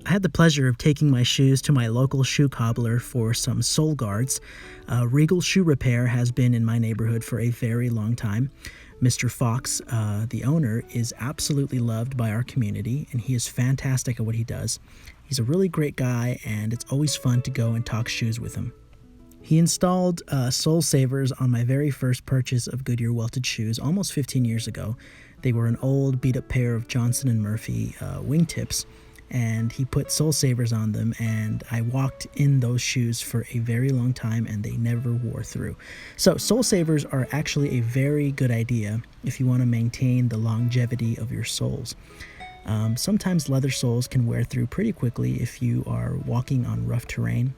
I had the pleasure of taking my shoes to my local shoe cobbler for some sole guards. Regal Shoe Repair has been in my neighborhood for a very long time. Mr. Fox, the owner, is absolutely loved by our community, and he is fantastic at what he does. He's a really great guy, and it's always fun to go and talk shoes with him. He installed sole savers on my very first purchase of Goodyear welted shoes almost 15 years ago. They were an old beat-up pair of Johnson & Murphy wingtips, and he put sole savers on them, and I walked in those shoes for a very long time, and they never wore through. So sole savers are actually a very good idea if you want to maintain the longevity of your soles. Sometimes leather soles can wear through pretty quickly if you are walking on rough terrain.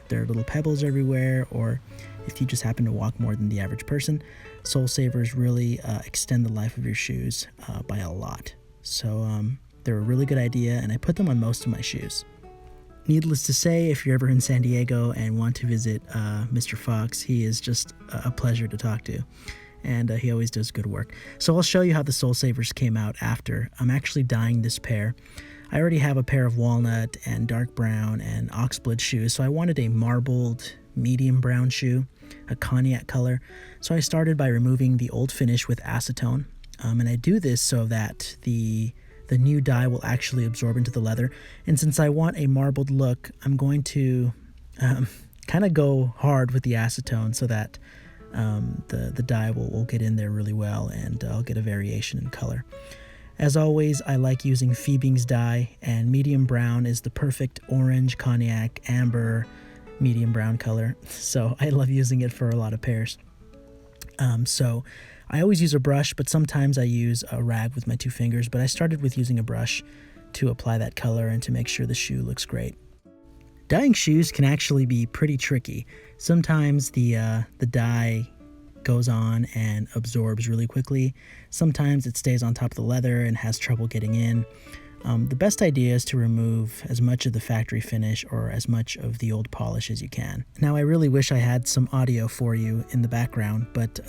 There are little pebbles everywhere, or if you just happen to walk more than the average person. Sole savers really extend the life of your shoes by a lot. So they're a really good idea, and I put them on most of my shoes. Needless to say, if you're ever in San Diego and want to visit Mr. Fox, he is just a pleasure to talk to, and he always does good work. So I'll show you how the sole savers came out after. I'm actually dyeing this pair. I already have a pair of walnut and dark brown and oxblood shoes, so I wanted a marbled medium brown shoe, a cognac color. So I started by removing the old finish with acetone, and I do this so that the new dye will actually absorb into the leather. And since I want a marbled look, I'm going to kind of go hard with the acetone so that the dye will get in there really well, and I'll get a variation in color. As always, I like using Phoebing's dye, and medium brown is the perfect orange, cognac, amber, medium brown color. So I love using it for a lot of pairs. So I always use a brush, but sometimes I use a rag with my 2 fingers, but I started with using a brush to apply that color and to make sure the shoe looks great. Dyeing shoes can actually be pretty tricky. Sometimes the dye goes on and absorbs really quickly. Sometimes it stays on top of the leather and has trouble getting in. The best idea is to remove as much of the factory finish or as much of the old polish as you can. Now, I really wish I had some audio for you in the background, but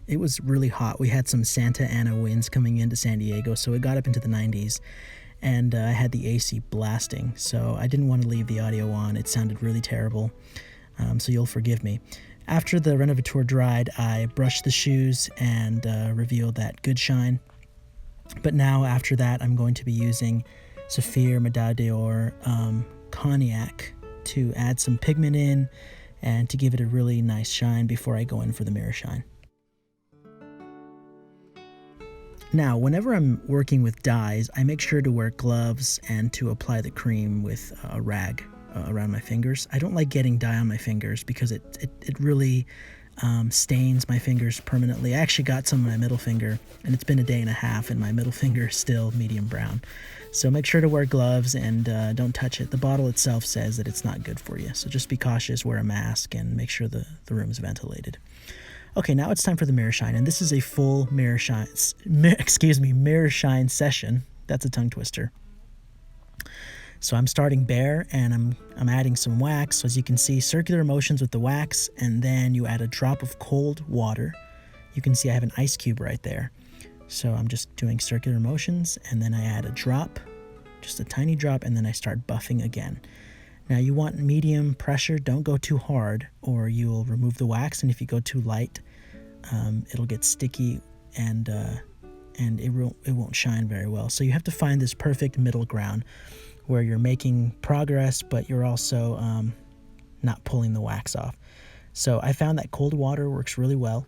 it was really hot. We had some Santa Ana winds coming into San Diego, so it got up into the 90s, and I had the AC blasting, so I didn't want to leave the audio on. It sounded really terrible, so you'll forgive me. After the Renovateur dried, I brushed the shoes and revealed that good shine. But now, after that, I'm going to be using Saphir Medal d'Or Cognac to add some pigment in and to give it a really nice shine before I go in for the mirror shine. Now, whenever I'm working with dyes, I make sure to wear gloves and to apply the cream with a rag around my fingers. I don't like getting dye on my fingers because it really stains my fingers permanently. I actually got some on my middle finger, and it's been a day and a half, and my middle finger is still medium brown. So make sure to wear gloves and don't touch it. The bottle itself says that it's not good for you, so just be cautious, wear a mask, and make sure the room is ventilated. Okay, now it's time for the mirror shine, and this is a full mirror shine session. That's a tongue twister. So I'm starting bare, and I'm adding some wax. So as you can see, circular motions with the wax, and then you add a drop of cold water. You can see I have an ice cube right there. So I'm just doing circular motions, and then I add a drop, just a tiny drop, and then I start buffing again. Now you want medium pressure. Don't go too hard, or you'll remove the wax, and if you go too light, it'll get sticky, and it won't shine very well. So you have to find this perfect middle ground where you're making progress, but you're also not pulling the wax off. So I found that cold water works really well,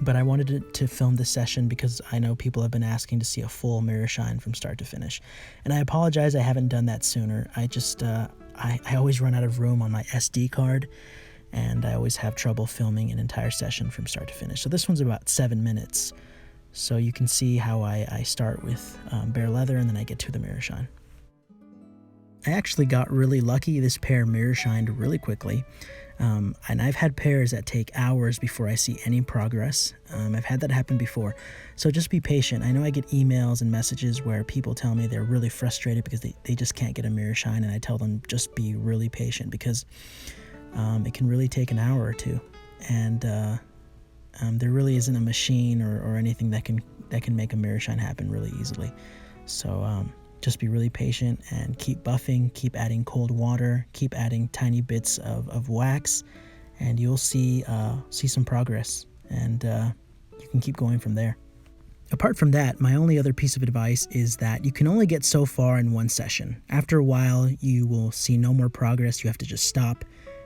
but I wanted to film this session because I know people have been asking to see a full mirror shine from start to finish. And I apologize I haven't done that sooner. I just, I always run out of room on my SD card, and I always have trouble filming an entire session from start to finish. So this one's about 7 minutes. So you can see how I start with bare leather, and then I get to the mirror shine. I actually got really lucky. This pair mirror shined really quickly. And I've had pairs that take hours before I see any progress. I've had that happen before. So just be patient. I know I get emails and messages where people tell me they're really frustrated because they just can't get a mirror shine. And I tell them just be really patient because it can really take an hour or two. And there really isn't a machine or anything that can make a mirror shine happen really easily. So Just be really patient and keep buffing, keep adding cold water, keep adding tiny bits of wax, and you'll see some progress, and you can keep going from there. Apart from that, my only other piece of advice is that you can only get so far in one session. After a while, you will see no more progress. You have to just stop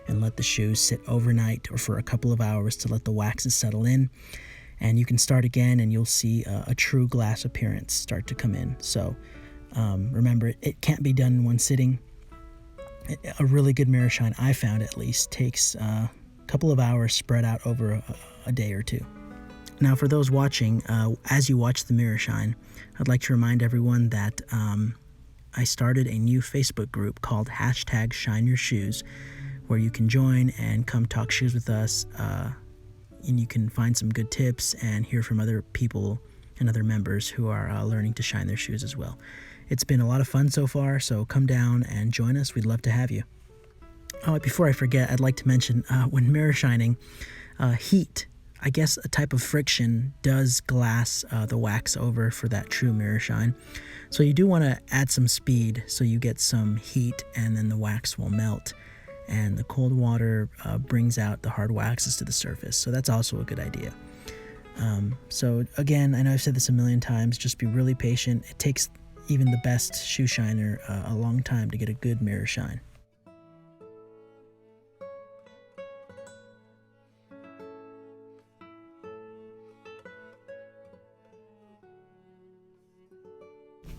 and let the shoes sit overnight or for a couple of hours to let the waxes settle in. And you can start again and you'll see a true glass appearance start to come in. So remember, it can't be done in one sitting. A really good mirror shine, I found at least, takes a couple of hours spread out over a day or two. Now, for those watching, as you watch the mirror shine, I'd like to remind everyone that I started a new Facebook group called #ShineYourShoes, where you can join and come talk shoes with us, and you can find some good tips and hear from other people and other members who are learning to shine their shoes as well. It's been a lot of fun so far, so come down and join us. We'd love to have you. Oh, before I forget, I'd like to mention when mirror shining, heat, I guess a type of friction, does glass the wax over for that true mirror shine. So you do want to add some speed so you get some heat, and then the wax will melt, and the cold water brings out the hard waxes to the surface. So that's also a good idea. So again, I know I've said this a million times, just be really patient. It takes even the best shoe shiner a long time to get a good mirror shine.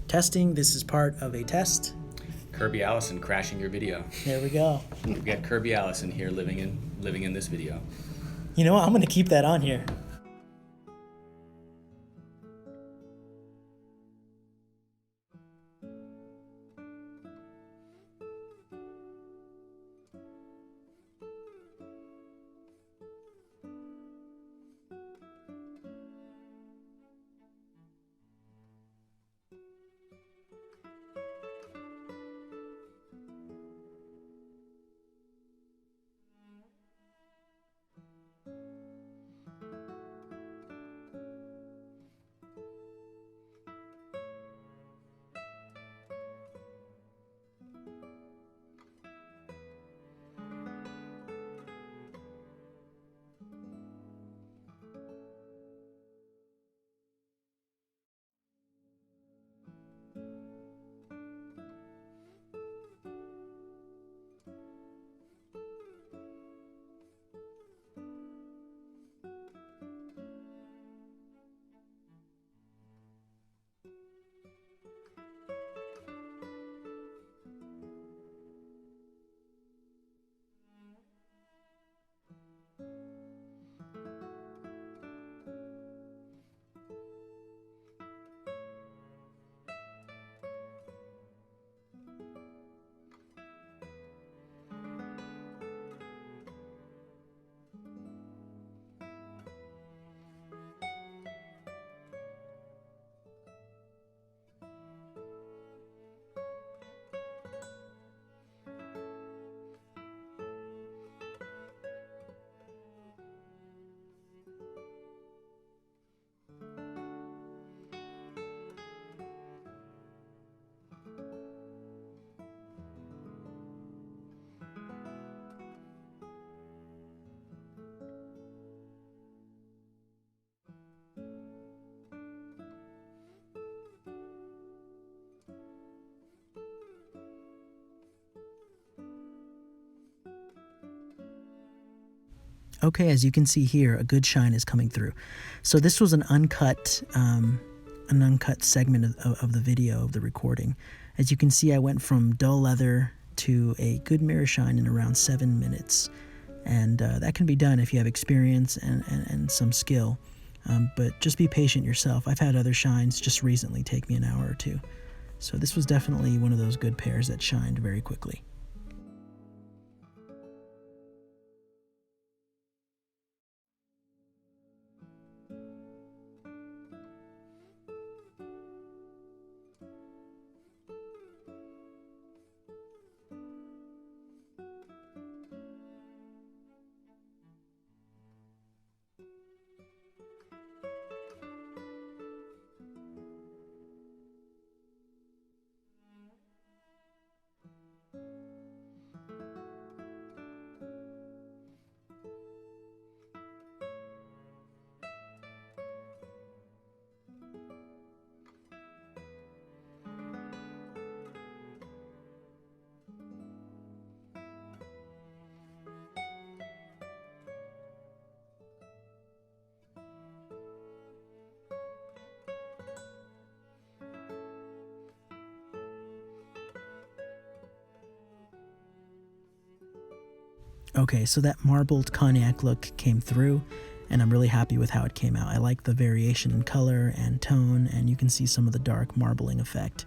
Testing, this is part of a test. Kirby Allison crashing your video. There we go. We've got Kirby Allison here living in this video. You know what? I'm going to keep that on here. Okay, as you can see here, a good shine is coming through. So this was an uncut segment of the video, of the recording. As you can see, I went from dull leather to a good mirror shine in around 7 minutes. And that can be done if you have experience and some skill. But just be patient yourself. I've had other shines just recently take me an hour or two. So this was definitely one of those good pairs that shined very quickly. Okay, so that marbled cognac look came through, and I'm really happy with how it came out. I like the variation in color and tone, and you can see some of the dark marbling effect.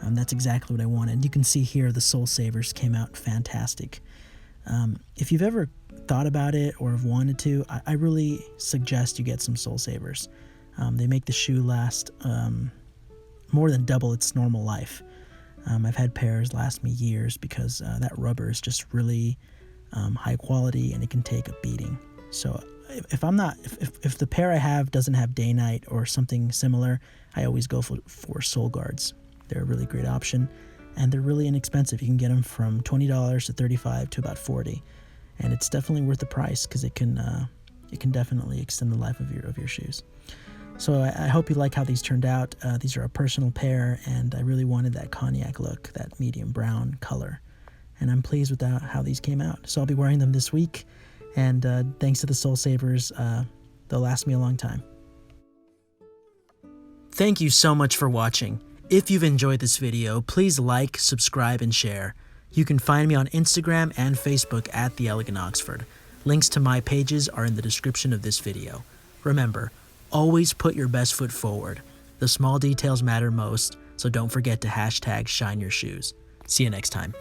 That's exactly what I wanted. You can see here the Soul Savers came out fantastic. If you've ever thought about it or have wanted to, I really suggest you get some Soul Savers. They make the shoe last more than double its normal life. I've had pairs last me years because that rubber is just really high quality, and it can take a beating. So if the pair I have doesn't have day night or something similar, I always go for Soul Guards. They're a really great option, and they're really inexpensive. You can get them from $20 to $35 to about $40, and it's definitely worth the price because it can definitely extend the life of your shoes. So I hope you like how these turned out. These are a personal pair, and I really wanted that cognac look, that medium brown color. And I'm pleased with how these came out. So I'll be wearing them this week, and thanks to the Soul Savers, they'll last me a long time. Thank you so much for watching. If you've enjoyed this video, please like, subscribe, and share. You can find me on Instagram and Facebook at The Elegant Oxford. Links to my pages are in the description of this video. Remember, always put your best foot forward. The small details matter most, so don't forget to #ShineYourShoes. See you next time.